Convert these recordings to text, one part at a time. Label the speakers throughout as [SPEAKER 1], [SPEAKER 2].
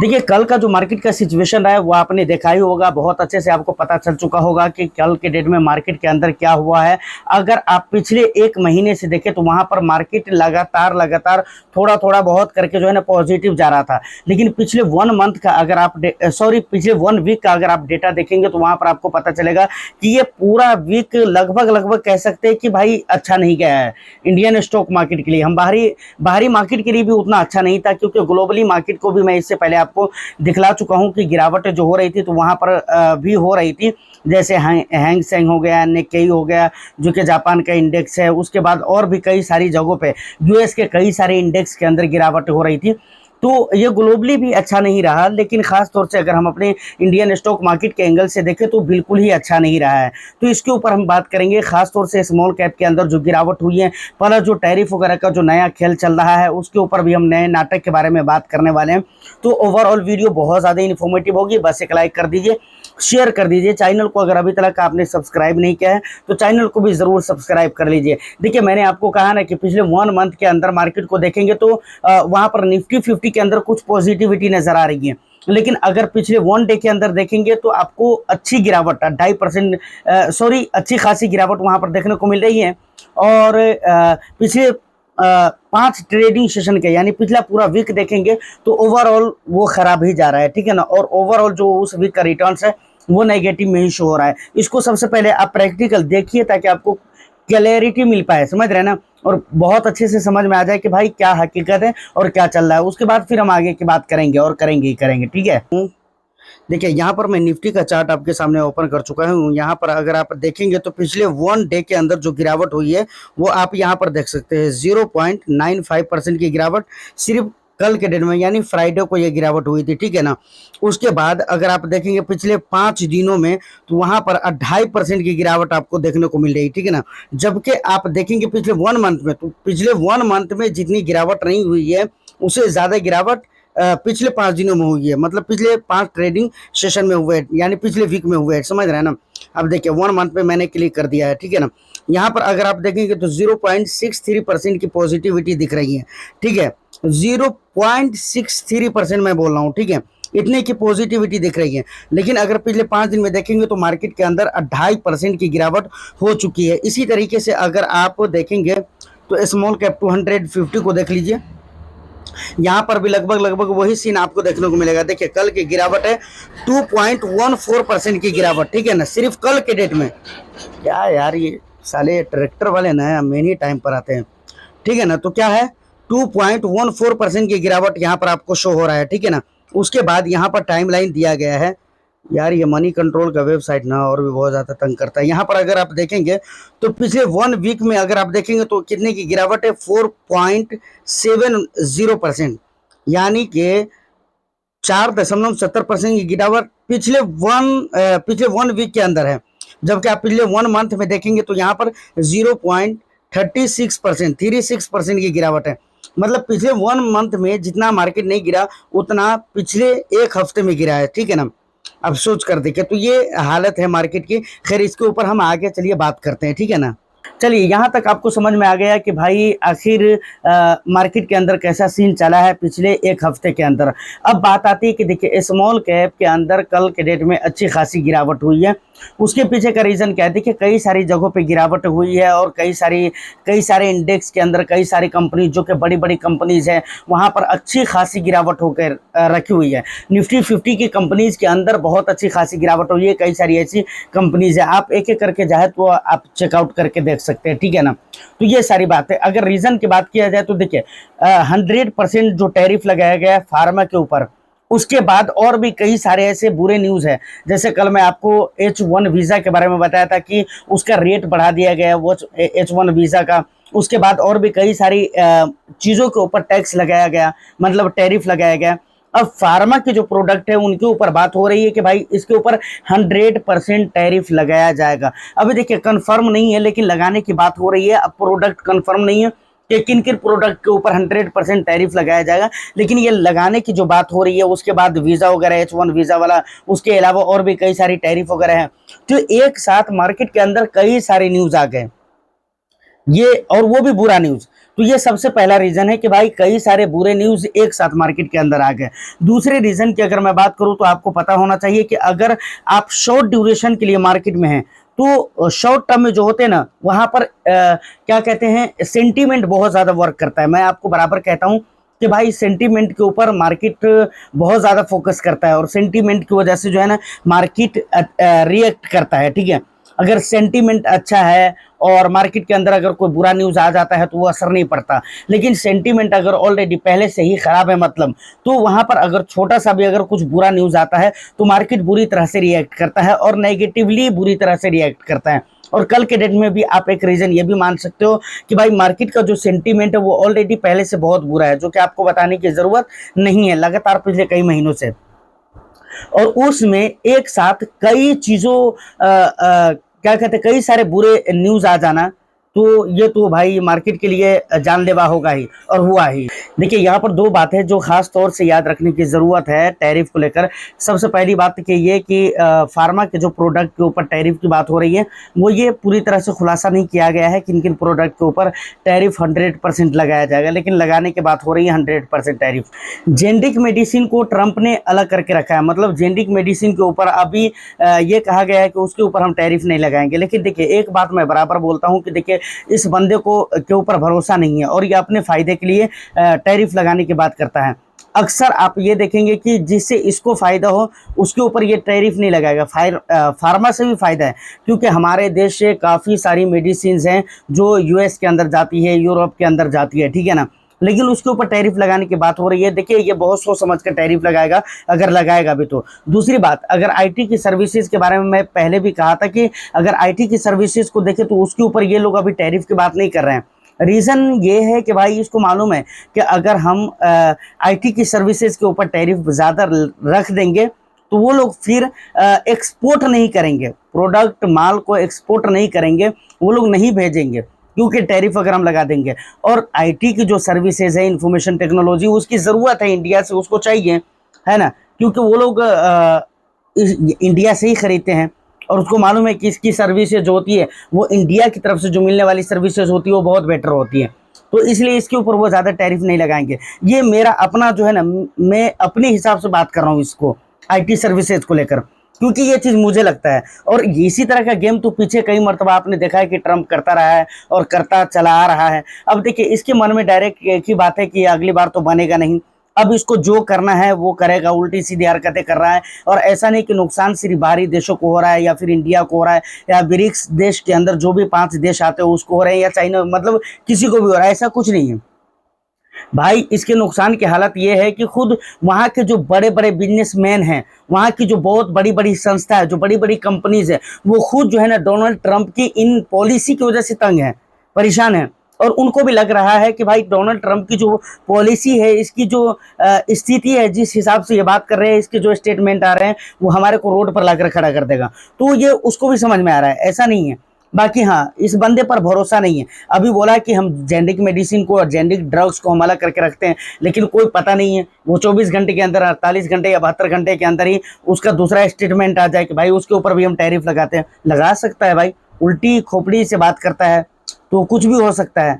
[SPEAKER 1] देखिए, कल का जो मार्केट का सिचुएशन रहा है वो आपने देखा ही होगा, बहुत अच्छे से आपको पता चल चुका होगा कि कल के डेट में मार्केट के अंदर क्या हुआ है। अगर आप पिछले 1 महीने से देखें तो वहाँ पर मार्केट लगातार थोड़ा-थोड़ा बहुत करके जो है ना पॉजिटिव जा रहा था। लेकिन पिछले 1 मंथ का अगर आप पिछले 1 वीक का अगर आप डेटा देखेंगे तो वहाँ पर आपको पता चलेगा कि ये पूरा वीक लगभग कह सकते हैं कि भाई अच्छा नहीं गया है इंडियन स्टॉक मार्केट के लिए। हम बाहरी मार्केट के लिए भी उतना अच्छा नहीं था, क्योंकि ग्लोबली मार्केट को भी मैं इससे पहले आपको दिखला चुका हूं कि गिरावट जो हो रही थी तो वहां पर भी हो रही थी। जैसे हैंग सेंग हो गया, निक्केई हो गया जो कि जापान का इंडेक्स है, उसके बाद और भी कई सारी जगहों पे यूएस के कई सारे इंडेक्स के अंदर गिरावट हो रही थी। तो ये ग्लोबली भी अच्छा नहीं रहा, लेकिन खास तौर से अगर हम अपने इंडियन स्टॉक मार्केट के एंगल से देखें तो बिल्कुल ही अच्छा नहीं रहा है। तो इसके ऊपर हम बात करेंगे, खास तौर से स्मॉल कैप के अंदर जो गिरावट हुई है, प्लस जो टैरिफ वगैरह का जो नया खेल चल रहा है उसके ऊपर भी हम नए नाटक के बारे में बात करने वाले हैं। तो ओवरऑल वीडियो बहुत ज़्यादा इन्फॉर्मेटिव होगी, बस एक लाइक कर दीजिए, शेयर कर दीजिए। चैनल को अगर अभी तक आपने सब्सक्राइब नहीं किया है तो चैनल को भी ज़रूर सब्सक्राइब कर लीजिए। देखिए, मैंने आपको कहा ना कि पिछले 1 मंथ के अंदर मार्केट को देखेंगे तो वहाँ पर निफ्टी 50 के अंदर कुछ पॉजिटिविटी नज़र आ रही है। लेकिन अगर पिछले 1 डे के अंदर देखेंगे तो आपको अच्छी गिरावट 2.5% अच्छी खासी गिरावट वहाँ पर देखने को मिल रही है। और पिछले 5 ट्रेडिंग सेशन के यानी पिछला पूरा वीक देखेंगे तो ओवरऑल वो खराब ही जा रहा है, ठीक है ना। और ओवरऑल जो उस वीक का रिटर्न्स है वो नेगेटिव में ही शो हो रहा है। इसको सबसे पहले आप प्रैक्टिकल देखिए ताकि आपको क्लैरिटी मिल पाए, समझ रहे हैं ना, और बहुत अच्छे से समझ में आ जाए कि भाई क्या हकीकत है और क्या चल रहा है। उसके बाद फिर हम आगे की बात करेंगे और करेंगे ही करेंगे, ठीक है। देखिए, यहाँ पर मैं निफ्टी का चार्ट आपके सामने ओपन कर चुका हूँ। यहाँ पर अगर आप देखेंगे तो पिछले 1 डे के अंदर जो गिरावट हुई है वो आप यहाँ पर देख सकते हैं, 0.95% की गिरावट सिर्फ कल के डेट में यानी फ्राइडे को ये गिरावट हुई थी, ठीक है ना। उसके बाद अगर आप देखेंगे पिछले 5 दिनों में तो वहाँ पर 2.5% की गिरावट आपको देखने को मिल रही है, ठीक है ना। जबकि आप देखेंगे पिछले 1 मंथ में तो पिछले 1 मंथ में जितनी गिरावट नहीं हुई है उससे ज़्यादा गिरावट पिछले 5 दिनों में हुई है, मतलब पिछले 5 ट्रेडिंग सेशन में हुए, यानी पिछले वीक में हुए, समझ रहे हैं ना। अब देखिए 1 मंथ में मैंने क्लिक कर दिया है, ठीक है ना। यहाँ पर अगर आप देखेंगे तो 0.63% की पॉजिटिविटी दिख रही है, ठीक है। 0.63% मैं बोल रहा हूँ, ठीक है, इतने की पॉजिटिविटी दिख रही है। लेकिन अगर पिछले 5 दिन में देखेंगे तो मार्केट के अंदर 2.5% की गिरावट हो चुकी है। इसी तरीके से अगर आप देखेंगे तो स्मॉल कैप 250 को देख लीजिए, यहाँ पर भी लगभग वही सीन आपको देखने को मिलेगा। देखिए, कल की गिरावट है 2.14% की गिरावट, ठीक है ना, सिर्फ कल के डेट में। क्या यार, ये साले ट्रैक्टर वाले ना मेन ही टाइम पर आते हैं, ठीक है ना। तो क्या है, 2.14% की गिरावट यहाँ पर आपको शो हो रहा है, ठीक है ना। उसके बाद यहाँ पर टाइमलाइन दिया गया है। यार, ये मनी कंट्रोल का वेबसाइट ना और भी बहुत ज़्यादा तंग करता है। यहाँ पर अगर आप देखेंगे तो पिछले 1 वीक में अगर आप देखेंगे तो कितने की गिरावट है, 4.70%, यानी कि 4.70% की गिरावट पिछले 1 वीक के अंदर है। जबकि आप पिछले 1 मंथ में देखेंगे तो यहाँ पर 0.36% की गिरावट है। मतलब पिछले 1 मंथ में जितना मार्केट नहीं गिरा उतना पिछले 1 हफ्ते में गिरा है, ठीक है ना। अब सोच कर देखिए, तो ये हालत है मार्केट की। खैर, इसके ऊपर हम आगे चलिए बात करते हैं, ठीक है ना। चलिए, यहाँ तक आपको समझ में आ गया कि भाई आखिर मार्केट के अंदर कैसा सीन चला है पिछले 1 हफ्ते के अंदर। अब बात आती है कि देखिए, स्मॉल कैप के अंदर कल के डेट में अच्छी खासी गिरावट हुई है। उसके पीछे का रीज़न क्या है, देखिए कई सारी जगहों पे गिरावट हुई है और कई सारे इंडेक्स के अंदर कई सारी कंपनी जो कि बड़ी कंपनीज हैं वहाँ पर अच्छी खासी गिरावट होकर रखी हुई है। निफ्टी 50 की कंपनीज के अंदर बहुत अच्छी खासी गिरावट हुई है। कई सारी ऐसी कंपनीज है, आप एक एक करके चाहे तो आप चेकआउट करके देख सकते हैं, ठीक है ना। तो ये सारी बात है। अगर रीज़न की बात किया जाए तो देखिए 100% जो टैरिफ लगाया गया है फार्मा के ऊपर, उसके बाद और भी कई सारे ऐसे बुरे न्यूज़ है। जैसे कल मैं आपको H1 वीज़ा के बारे में बताया था कि उसका रेट बढ़ा दिया गया वो H1 वीज़ा का। उसके बाद और भी कई सारी चीज़ों के ऊपर टैक्स लगाया गया, मतलब टैरिफ लगाया गया। अब फार्मा के जो प्रोडक्ट है उनके ऊपर बात हो रही है कि भाई इसके ऊपर 100% टैरिफ लगाया जाएगा। अभी देखिए कंफर्म नहीं है, लेकिन लगाने की बात हो रही है। अब प्रोडक्ट कंफर्म नहीं है कि किन किन प्रोडक्ट के ऊपर 100% टैरिफ लगाया जाएगा, लेकिन ये लगाने की जो बात हो रही है उसके बाद वीज़ा वगैरह H1 वीज़ा वाला, उसके अलावा और भी कई सारी टैरिफ वगैरह हैं। तो एक साथ मार्केट के अंदर कई सारे न्यूज़ आ गए, ये और वो भी बुरा न्यूज़। तो ये सबसे पहला रीजन है कि भाई कई सारे बुरे न्यूज एक साथ मार्केट के अंदर आ गए। दूसरे रीजन की अगर मैं बात करूं तो आपको पता होना चाहिए कि अगर आप शॉर्ट ड्यूरेशन के लिए मार्केट में हैं तो शॉर्ट टर्म में जो होते हैं ना वहां पर क्या कहते हैं, सेंटीमेंट बहुत ज्यादा वर्क करता है। मैं आपको बराबर कहता हूं कि भाई सेंटीमेंट के ऊपर मार्केट बहुत ज़्यादा फोकस करता है और सेंटीमेंट की वजह से जो है ना मार्केट रिएक्ट करता है। ठीक है, अगर सेंटीमेंट अच्छा है और मार्केट के अंदर अगर कोई बुरा न्यूज़ आ जाता है तो वो असर नहीं पड़ता, लेकिन सेंटीमेंट अगर ऑलरेडी पहले से ही खराब है मतलब, तो वहाँ पर अगर छोटा सा भी अगर कुछ बुरा न्यूज़ आता है तो मार्केट बुरी तरह से रिएक्ट करता है और नेगेटिवली बुरी तरह से रिएक्ट करता है। और कल के डेट में भी आप एक रीजन ये भी मान सकते हो कि भाई मार्केट का जो सेंटीमेंट है वो ऑलरेडी पहले से बहुत बुरा है, जो कि आपको बताने की जरूरत नहीं है लगातार पिछले कई महीनों से। और उसमें एक साथ कई चीजों क्या कहते हैं, कई सारे बुरे न्यूज आ जाना, तो ये तो भाई मार्केट के लिए जानलेवा होगा ही और हुआ ही। देखिए यहाँ पर दो बातें जो खास तौर से याद रखने की ज़रूरत है टैरिफ को लेकर। सबसे पहली बात कि ये कि फार्मा के जो प्रोडक्ट के ऊपर टैरिफ की बात हो रही है वो ये पूरी तरह से खुलासा नहीं किया गया है किन किन प्रोडक्ट के ऊपर टैरिफ 100% लगाया जाएगा, लेकिन लगाने की बात हो रही है 100% टैरिफ। जेनेरिक मेडिसिन को ट्रंप ने अलग करके रखा है, मतलब जेनेरिक मेडिसिन के ऊपर अभी ये कहा गया है कि उसके ऊपर हम टैरिफ नहीं लगाएंगे। लेकिन देखिए एक बात मैं बराबर बोलता हूँ कि देखिए इस बंदे को के ऊपर भरोसा नहीं है और ये अपने फायदे के लिए टैरिफ लगाने की बात करता है। अक्सर आप ये देखेंगे कि जिससे इसको फायदा हो उसके ऊपर ये टैरिफ नहीं लगाएगा। फार्मा से भी फायदा है क्योंकि हमारे देश से काफ़ी सारी मेडिसिन हैं जो यूएस के अंदर जाती है, यूरोप के अंदर जाती है, ठीक है ना, लेकिन उसके ऊपर टैरिफ लगाने की बात हो रही है। देखिए ये बहुत सोच समझ कर टैरिफ लगाएगा अगर लगाएगा भी तो। दूसरी बात, अगर आईटी की सर्विसेज के बारे में मैं पहले भी कहा था कि अगर आईटी की सर्विसेज को देखें तो उसके ऊपर ये लोग अभी टैरिफ की बात नहीं कर रहे हैं। रीज़न ये है कि भाई इसको मालूम है कि अगर हम आईटी की सर्विसेज के ऊपर टैरिफ ज़्यादा रख देंगे तो वो लोग फिर एक्सपोर्ट नहीं करेंगे, प्रोडक्ट माल को एक्सपोर्ट नहीं करेंगे, वो लोग नहीं भेजेंगे क्योंकि टैरिफ अगर हम लगा देंगे। और आईटी की जो सर्विसेज है, इंफॉर्मेशन टेक्नोलॉजी, उसकी ज़रूरत है इंडिया से, उसको चाहिए, है ना, क्योंकि वो लोग इंडिया से ही खरीदते हैं और उसको मालूम है कि इसकी सर्विसेज जो होती है वो इंडिया की तरफ से जो मिलने वाली सर्विसेज होती है वो बहुत बेटर होती है, तो इसलिए इसके ऊपर वो ज़्यादा टैरिफ नहीं लगाएंगे। ये मेरा अपना जो है ना, मैं अपने हिसाब से बात कर रहा हूँ इसको आईटी सर्विसेज को लेकर, क्योंकि ये चीज़ मुझे लगता है। और इसी तरह का गेम तो पीछे कई मरतबा आपने देखा है कि ट्रंप करता रहा है और करता चला आ रहा है। अब देखिए इसके मन में डायरेक्ट एक ही बात है कि अगली बार तो बनेगा नहीं, अब इसको जो करना है वो करेगा, उल्टी सीधी हरकतें कर रहा है। और ऐसा नहीं कि नुकसान सिर्फ बाहरी देशों को हो रहा है या फिर इंडिया को हो रहा है या ब्रिक्स देश के अंदर जो भी 5 देश आते हैं उसको हो रहे हैं या चाइना, मतलब किसी को भी हो रहा है, ऐसा कुछ नहीं है भाई। इसके नुकसान की हालत ये है कि खुद वहाँ के जो बड़े बड़े बिजनेसमैन हैं, वहाँ की जो बहुत बड़ी बड़ी संस्था है, जो बड़ी बड़ी कंपनीज है, वो खुद जो है ना डोनाल्ड ट्रंप की इन पॉलिसी की वजह से तंग है, परेशान है। और उनको भी लग रहा है कि भाई डोनाल्ड ट्रंप की जो पॉलिसी है, इसकी जो स्थिति है, जिस हिसाब से ये बात कर रहे हैं, इसके जो स्टेटमेंट आ रहे हैं, वो हमारे को रोड पर लाकर खड़ा कर देगा। तो ये उसको भी समझ में आ रहा है, ऐसा नहीं है। बाकी हाँ, इस बंदे पर भरोसा नहीं है। अभी बोला कि हम जेनेरिक मेडिसिन को और जेनेरिक ड्रग्स को हम अलग करके रखते हैं, लेकिन कोई पता नहीं है वो 24 घंटे के अंदर, 48 घंटे या 72 घंटे के अंदर ही उसका दूसरा स्टेटमेंट आ जाए कि भाई उसके ऊपर भी हम टैरिफ लगाते हैं। लगा सकता है भाई, उल्टी खोपड़ी से बात करता है तो कुछ भी हो सकता है।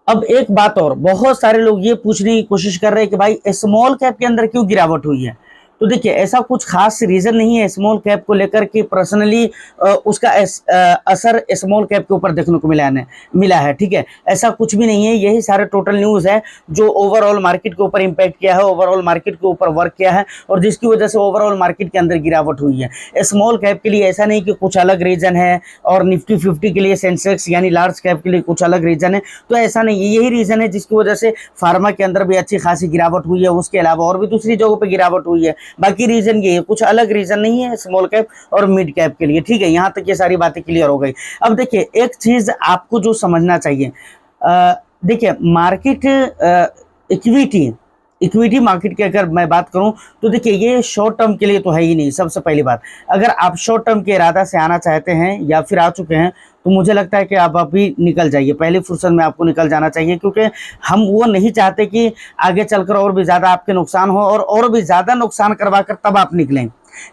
[SPEAKER 1] अब एक बात और, बहुत सारे लोग ये पूछने की कोशिश कर रहे हैं कि भाई स्मॉल कैप के अंदर क्यों गिरावट हुई है। तो देखिए ऐसा कुछ खास रीजन नहीं है स्मॉल कैप को लेकर कि पर्सनली उसका असर स्मॉल कैप के ऊपर देखने को मिला है, ठीक है, ऐसा कुछ भी नहीं है। यही सारे टोटल न्यूज़ है जो ओवरऑल मार्केट के ऊपर इम्पैक्ट किया है, ओवरऑल मार्केट के ऊपर वर्क किया है और जिसकी वजह से ओवरऑल मार्केट के अंदर गिरावट हुई है। स्मॉल कैप के लिए ऐसा नहीं कि कुछ अलग रीजन है और निफ्टी 50 के लिए, सेंसेक्स यानी लार्ज कैप के लिए कुछ अलग रीजन है, तो ऐसा नहीं है। यही रीजन है जिसकी वजह से फार्मा के अंदर भी अच्छी खासी गिरावट हुई है, उसके अलावा और भी दूसरी जगहों पर गिरावट हुई है। बाकी रीजन ये है, कुछ अलग रीजन नहीं है स्मॉल कैप और मिड कैप के लिए, ठीक है। यहां तक ये सारी बातें क्लियर हो गई। अब देखिए एक चीज आपको जो समझना चाहिए, देखिए मार्केट इक्विटी मार्केट की अगर मैं बात करूं तो देखिए ये शॉर्ट टर्म के लिए तो है ही नहीं। सबसे पहली बात, अगर आप शॉर्ट टर्म के इरादा से आना चाहते हैं या फिर आ चुके हैं तो मुझे लगता है कि आप अभी निकल जाइए, पहली फुर्सत में आपको निकल जाना चाहिए, क्योंकि हम वो नहीं चाहते कि आगे चलकर और भी ज़्यादा आपके नुकसान हो और भी ज़्यादा नुकसान करवा कर तब आप निकलें।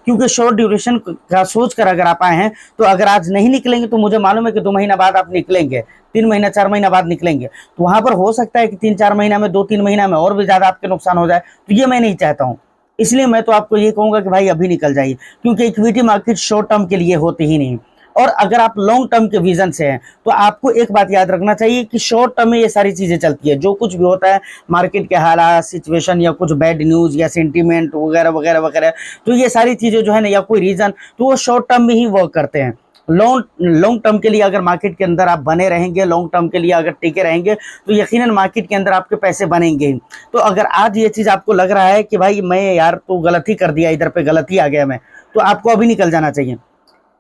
[SPEAKER 1] क्योंकि शॉर्ट ड्यूरेशन का सोच कर अगर आप आए हैं तो अगर आज नहीं निकलेंगे तो मुझे मालूम है कि 2 महीना बाद आप निकलेंगे, 3 महीना 4 महीना बाद निकलेंगे, तो वहां पर हो सकता है कि 3-4 महीना में, 2-3 महीना में और भी ज्यादा आपके नुकसान हो जाए। तो ये मैं नहीं चाहता हूँ, इसलिए मैं तो आपको ये कहूंगा कि भाई अभी निकल जाइए, क्योंकि इक्विटी मार्केट शॉर्ट टर्म के लिए होती ही नहीं। और अगर आप लॉन्ग टर्म के विजन से हैं तो आपको एक बात याद रखना चाहिए कि शॉर्ट टर्म में ये सारी चीजें चलती है, जो कुछ भी होता है मार्केट के हालात, सिचुएशन या कुछ बैड न्यूज या सेंटीमेंट वगैरह वगैरह वगैरह, तो ये सारी चीजें जो है ना, या कोई रीजन, तो वो शॉर्ट टर्म में ही वर्क करते हैं। लॉन्ग टर्म के लिए अगर मार्केट के अंदर आप बने रहेंगे, लॉन्ग टर्म के लिए अगर टिके रहेंगे, तो यकीनन मार्केट के अंदर आपके पैसे बनेंगे ही। तो अगर आज ये चीज आपको लग रहा है कि भाई मैं यार तो गलत ही कर दिया, इधर पे गलत ही आ गया मैं, तो आपको अभी निकल जाना चाहिए।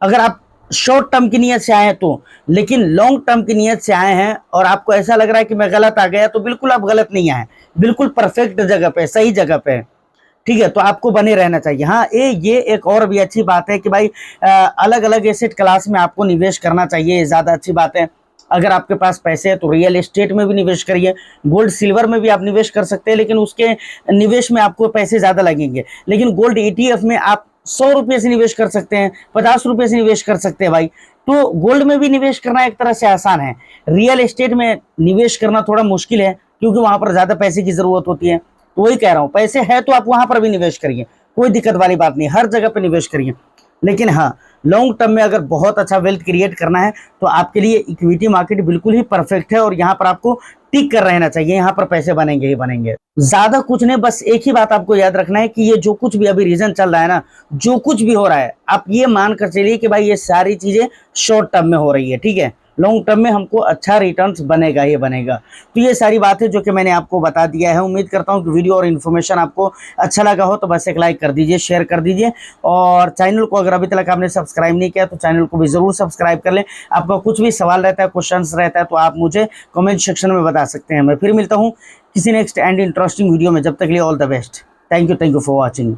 [SPEAKER 1] अगर आप शॉर्ट टर्म की नीयत से आए हैं तो, लेकिन लॉन्ग टर्म की नीयत से आए हैं और आपको ऐसा लग रहा है कि मैं गलत आ गया, तो बिल्कुल आप गलत नहीं आए, बिल्कुल परफेक्ट जगह पे, सही जगह पे, ठीक है। तो आपको बने रहना चाहिए। हाँ, ये एक और भी अच्छी बात है कि भाई अलग अलग एसेट क्लास में आपको निवेश करना चाहिए, ज़्यादा अच्छी बात है। अगर आपके पास पैसे है तो रियल एस्टेट में भी निवेश करिए, गोल्ड सिल्वर में भी आप निवेश कर सकते हैं, लेकिन उसके निवेश में आपको पैसे ज़्यादा लगेंगे। लेकिन गोल्ड ETF में आप 100 रुपये से निवेश कर सकते हैं, 50 रुपये से निवेश कर सकते हैं भाई। तो गोल्ड में भी निवेश करना एक तरह से आसान है, रियल एस्टेट में निवेश करना थोड़ा मुश्किल है, क्योंकि वहां पर ज्यादा पैसे की जरूरत होती है। तो वही कह रहा हूँ, पैसे है तो आप वहां पर भी निवेश करिए, कोई दिक्कत वाली बात नहीं, हर जगह पे निवेश करिए। लेकिन हाँ, लॉन्ग टर्म में अगर बहुत अच्छा वेल्थ क्रिएट करना है तो आपके लिए इक्विटी मार्केट बिल्कुल ही परफेक्ट है, और यहाँ पर आपको टिक कर रहना चाहिए, यहाँ पर पैसे बनेंगे ही बनेंगे। ज्यादा कुछ नहीं, बस एक ही बात आपको याद रखना है कि ये जो कुछ भी अभी रीजन चल रहा है ना, जो कुछ भी हो रहा है, आप ये मान कर चलिए कि भाई ये सारी चीजें शॉर्ट टर्म में हो रही है, ठीक है। लॉन्ग टर्म में हमको अच्छा रिटर्न्स बनेगा ही बनेगा। तो ये सारी बातें जो कि मैंने आपको बता दिया है, उम्मीद करता हूँ कि वीडियो और इन्फॉर्मेशन आपको अच्छा लगा हो, तो बस एक लाइक कर दीजिए, शेयर कर दीजिए, और चैनल को अगर अभी तक आपने सब्सक्राइब नहीं किया तो चैनल को भी जरूर सब्सक्राइब कर लें। आपका कुछ भी सवाल रहता है, क्वेश्चन रहता है, तो आप मुझे कमेंट सेक्शन में बता सकते हैं। मैं फिर मिलता हूँ किसी नेक्स्ट एंड इंटरेस्टिंग वीडियो में, जब तक के लिए all the best. Thank you for watching.